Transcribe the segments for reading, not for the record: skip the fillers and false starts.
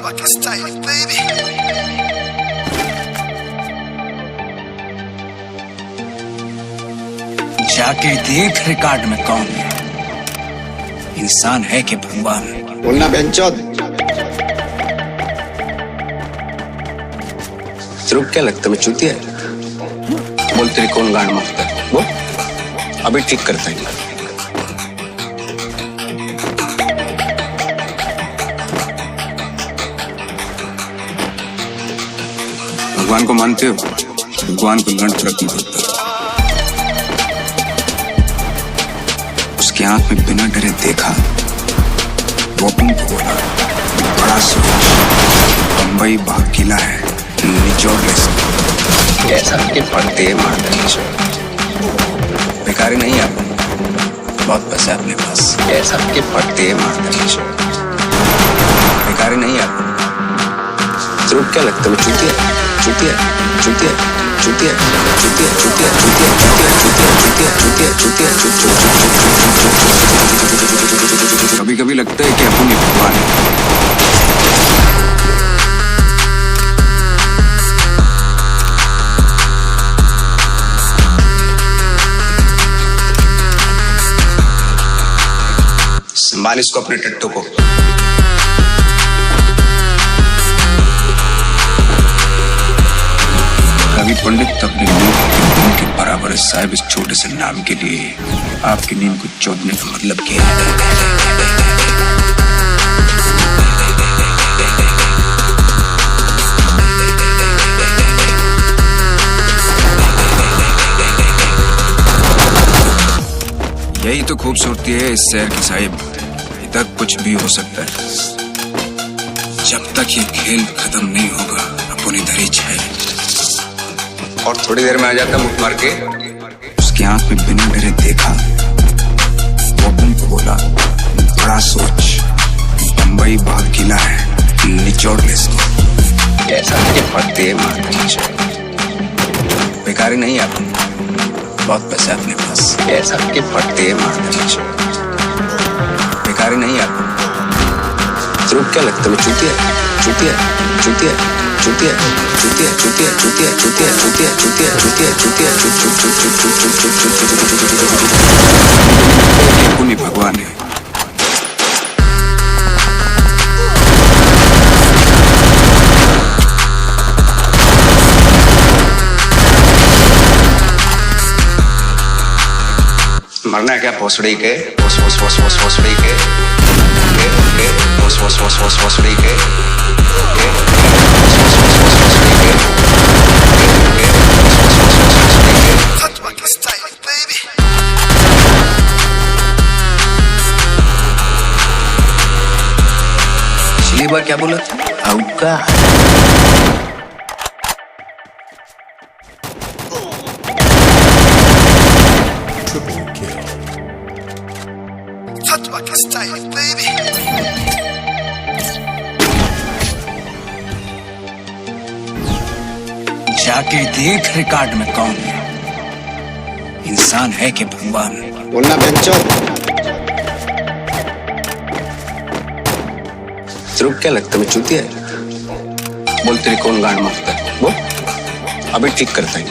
back a style, baby. जाके देख record में कौन है, इंसान है कि भगवान। बोलना बेंचोद। तेरे को क्या लगता है मैं चूतिया है? बोल तेरी कौन गांड मारता है? बोल अभी ठीक करता है। भगवान को मानते हो? भगवान को लड़ फर्क नहीं पड़ता। उसकी आंख में बिना डरे देखा, वो तुमको बोला बड़ा सोच, बम्बई बाग किला है, निचोड़ ले सकते। ऐसा कि पढ़ते मारते बेकारी नहीं है, बहुत पैसा है अपने पास। ऐसा कि पढ़ते मारते बेकारी नहीं है। तेरे को क्या लगता है मैं चूतिया है? चूतिया चूतिया चूतिया चूतिया चूतिया चूतिया चूतिया चूतिया चूतिया चूतिया। कभी कभी लगता है कि अपन ही भगवान है। संभाल इसको अपने टट्टू को। कभी पंडित अपने नींद के बराबर साहिब इस छोटे से नाम के लिए आपकी नींद को चौंधने का मतलब क्या है? यही तो खूबसूरती है इस शहर की साहिब। इधर कुछ भी हो सकता है। जब तक ये खेल खत्म नहीं होगा अपन इधर ही है। और थोड़ी देर में आ जाता मुख मार के। उसकी आंख में बिना डरे देखा, वो तुमको बोला बड़ा सोच, बम्बई बाग किला है, निचोड़ ले इसको। ऐसा कि पढ़ते मारते बेकारी नहीं है, बहुत पैसा है अपने पास। ऐसा कि पढ़ते मारते बेकारी नहीं है। तेरे को क्या लगता है मैं चूतिया है? चूतिया चूतिया चूतिया चूतिया चूतिया चूतिया चूतिया चूतिया चूतिया चूतिया चूतिया। पुण्य भगवान है। मरना है क्या भोसड़ी के? भोसड़ी के भोसड़ी के Cut back a style, baby. पिछली बार क्या बोला था? औका Cut back a style, baby. जाके देख रिकॉर्ड में कौन है, इंसान है कि भगवान। बोलना बेंचोद। तेरे को क्या लगता है मैं चूतिया है? बोल तेरी कौन गांड मारता है? बोल अभी ठीक करता है।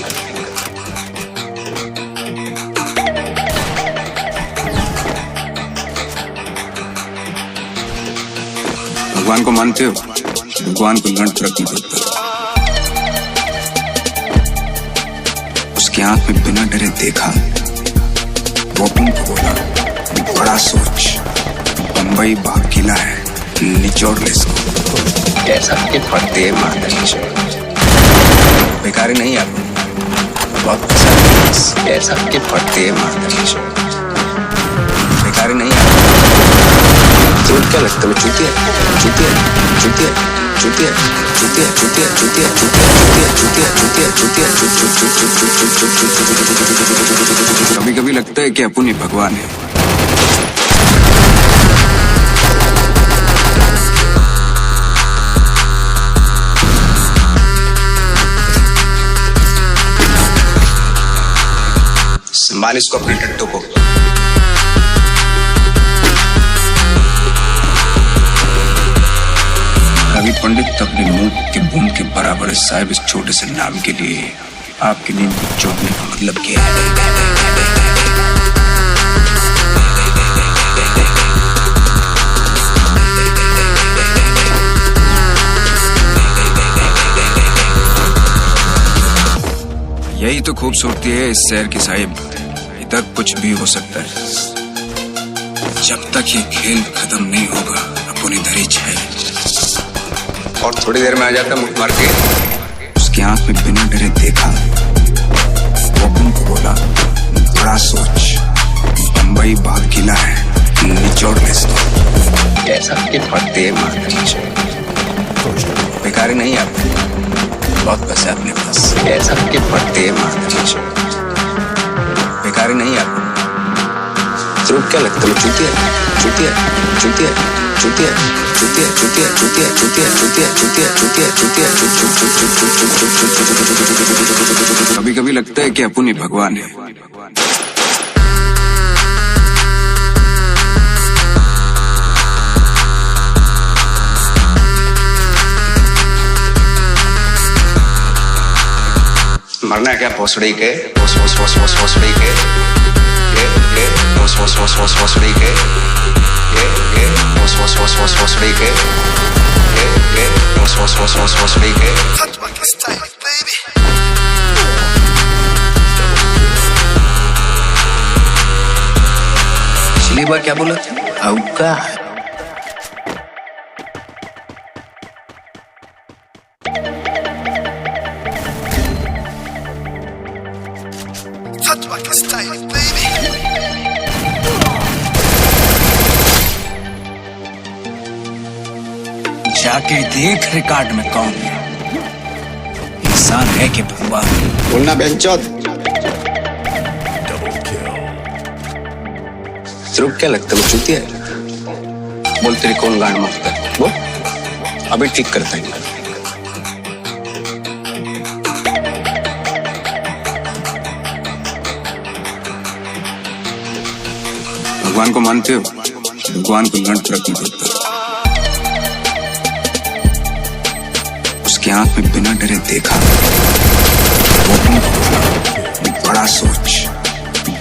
भगवान को मानते हो? भगवान को लड़ फर्क नहीं पड़ता। उसकी आंख में बिना डरे देखा, वो तुमको बोला बड़ा सोच, बम्बई बाग किला है, निचोड़ ले इसको। ऐसा कि पढ़ते मारते बेकारी नहीं है, बहुत पैसा है अपने पास। ऐसा कि पढ़ते मारते बेकारी नहीं है। तेरे को क्या लगता है मैं चूतिया है? चूतिया चूतिया चूतिया चूतिया चूतिया चूतिया चूतिया चूतिया चूतिया चूतिया। कभी कभी लगता है कि अपन ही भगवान है। संभाल इसको अपने टट्टू को। कभी पंडित पंडित अपने मुंह के बूंद के बराबर साहिब इस छोटे से नाम के लिए आपकी नींद को चौंकने का मतलब क्या है? यही तो खूबसूरती है इस शहर की साहिब। इधर कुछ भी हो सकता है। जब तक ये खेल खत्म नहीं होगा अपन इधर ही छे। और थोड़ी देर में आ जाता मुठ मार के। उसकी आंख में बिना डरे देखा। वो उनको बोला, बड़ा सोच, बम्बई बाग किला है, निचोड़ ले इसको। ऐसा के पड़ते मार बेकारी नहीं आप, बहुत पैसे अपने पास। ऐसा के पड़ते मार बेकारी नहीं आप। सिर्फ क्या लगता है चुतिया चुतिया चुतिया चुतिया चुतिया चुतिया चुतिया चुतिया चुतिया चुतिया चुतिया। कभी कभी लगता है कि अपन ही भगवान है। मरना है क्या भोसड़ी के भोसड़ी के भोसड़ी के भोसड़ी के भोसड़ी के। Fatma के style, baby. पिछली बार क्या बोला? औका है। Fatma के style, baby. जाके देख रिकॉर्ड में कौन है, इंसान है कि भगवान। बोलना बेंचोद। सिर्फ क्या लगता है चुतिया? बोल तेरी कौन गांड मारता है? वो अभी ठीक करता है। भगवान को मानते हो? भगवान को लड़ फर्क नहीं पड़ता। उसकी आंख में बिना डरे देखा। वो उनको बोला, बड़ा सोच,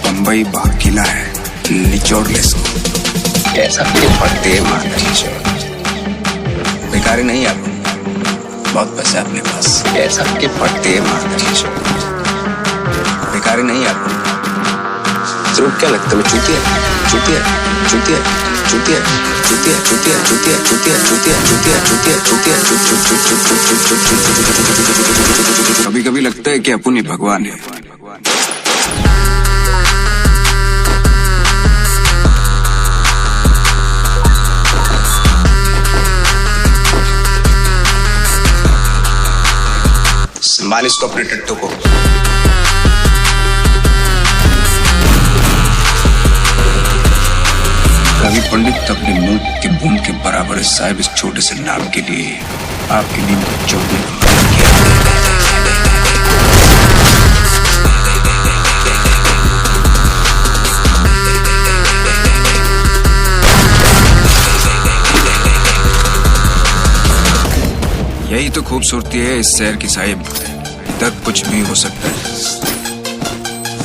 बम्बई बाग किला है, निचोड़ ले इसको। ऐसा के पड़ते मार बेकारी नहीं आप, बहुत पैसे अपने पास। ऐसा के पड़ते मार बेकारी नहीं आप। सिर्फ क्या लगता है चुतिया चुतिया चुतिया चुतिया चुतिया चुतिया चुतिया चुतिया चुतिया चुतिया चुतिया। कभी कभी लगता है कि अपन ही भगवान है। संभाल इसको अपने टट्टू को। कभी पंडित अपने मुंह के बूंद के बराबर साहिब इस छोटे से नाम के लिए आपकी नींद को चौंकने का मतलब क्या है? यही तो खूबसूरती है इस शहर की साहिब। इधर कुछ भी हो सकता है।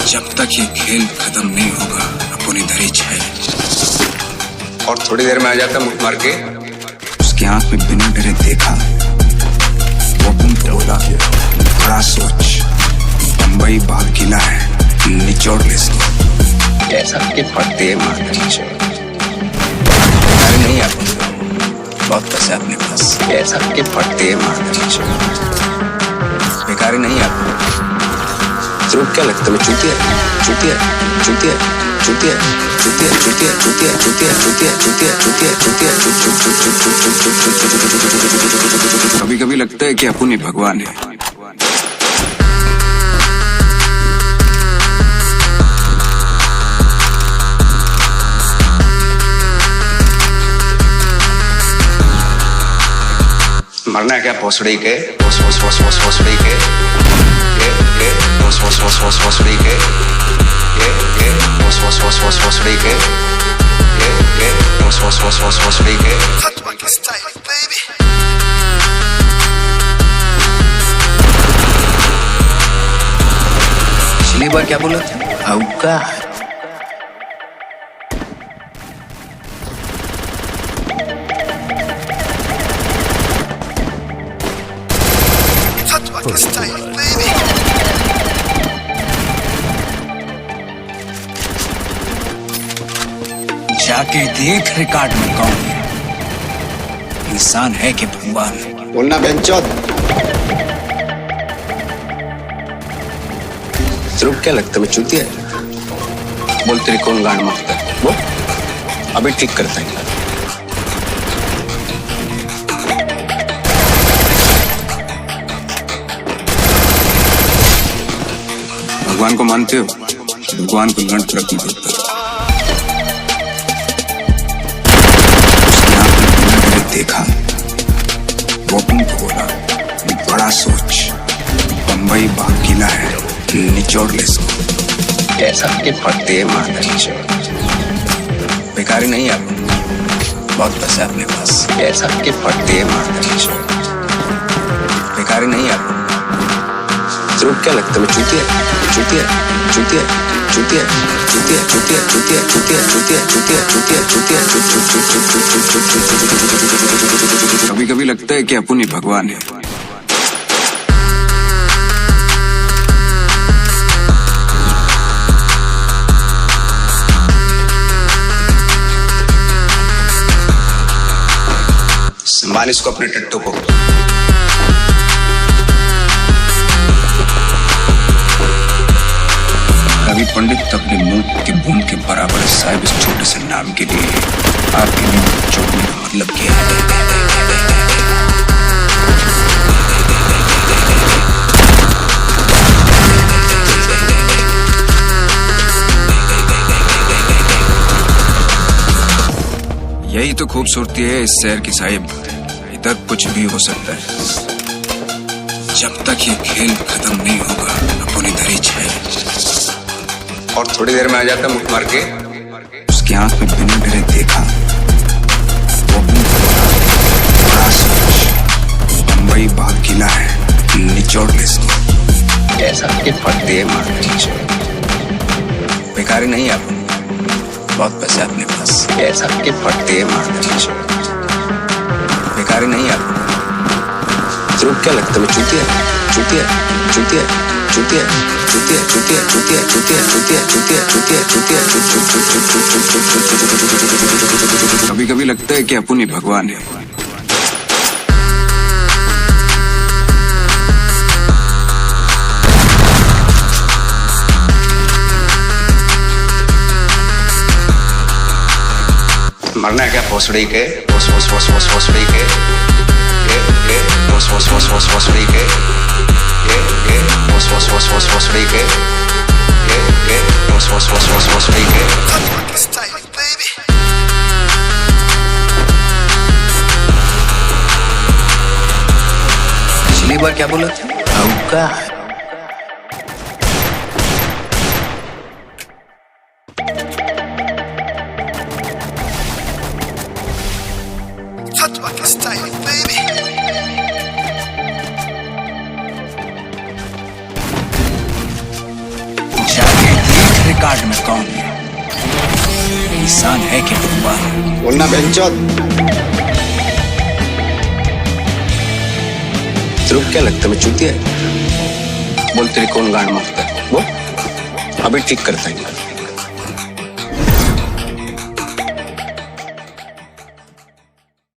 जब तक ये खेल खत्म नहीं होगा अपन इधर ही छे। और थोड़ी देर में आ जाता मुठ मार के। उसकी आंख में बिना डरे देखा। वो उनको बोला, बड़ा सोच, बम्बई बाग किला है, निचोड़ ले इसको। ऐसा के पड़ते मार नहीं आप, बहुत पैसे अपने पास। ऐसा के पड़ते मार बेकारी नहीं आप। सिर्फ क्या लगता है चुतिया चुतिया चुतिया चुतिया चुतिया चुतिया चुतिया चुतिया चुतिया चुतिया चुतिया। कभी कभी लगता है कि अपन ही भगवान है। मरना है क्या भोसड़ी के भोसड़ी के भोसड़ी के भोसड़ी के भोसड़ी के। Fatma के style, baby. एक बार क्या बोला था? औकात। Touch my style, baby. जाके देख रिकॉर्ड में कौन है, इंसान है कि भगवान। बोलना बेंचोद। सिर्फ क्या लगता है मैं चूतिया? बोल तेरी कौन गांड मारता है? वो अभी ठीक करता है। भगवान को मानते हो? भगवान को लड़ फर्क नहीं पड़ता। उसकी आंख में बिना डरे देखा, वो तुमको बोला बड़ा सोच, बम्बई बाग किला है, निचोड़ ले इसको। कैसा के पड़ते माता बेकारी नहीं है आप, बहुत पैसा है अपने पास। कैसा के पड़ते माता बेकारी नहीं है आप। सिर्फ क्या लगता है मैं चूतिया? चूतिया चूतिया चूतिया चूतिया चूतिया चूतिया चूतिया चूतिया चूतिया चूतिया। कभी कभी लगता है कि अपन ही भगवान है। संभाल इसको अपने टट्टू को। कभी पंडित अपने मुंह के बूंद के बराबर साहिब इस छोटे से नाम के लिए आपके लिए जोड़ने का मतलब क्या है? यही तो खूबसूरती है इस शहर की साहिब, इधर कुछ भी हो सकता है। जब तक ये खेल खत्म नहीं होगा अपन इधर ही छाए। और थोड़ी देर में आ जाता मुख मार के। उसकी आंख में बिना डरे देखा, वो बड़ा सोच, बम्बई बाग किला है, निचोड़ ले इसको। कैसा के पड़ते माता बेकारी नहीं है अपन, बहुत पैसा है अपने पास। कैसा के पड़ते माता बेकारी नहीं है अपन। सिर्फ क्या लगता है मैं चूतिया? चूतिया चूतिया चूतिया चूतिया चूतिया चूतिया चूतिया चूतिया चूतिया चूतिया। कभी कभी लगता है कि अपन ही भगवान है। मरना है क्या भोसड़ी के? भोसड़ी के भोसड़ी के भोसड़ी के भोसड़ी के। Touch my style, baby. पिछली बार क्या बोला था? औकात। Touch my style, baby. जाके देख रिकॉर्ड में कौन है, इंसान है कि भगवान। बोलना बेंचोद। सिर्फ क्या लगता है मैं चूतिया? बोल तेरी कौन गांड मारता है? वो अभी ठीक करता है।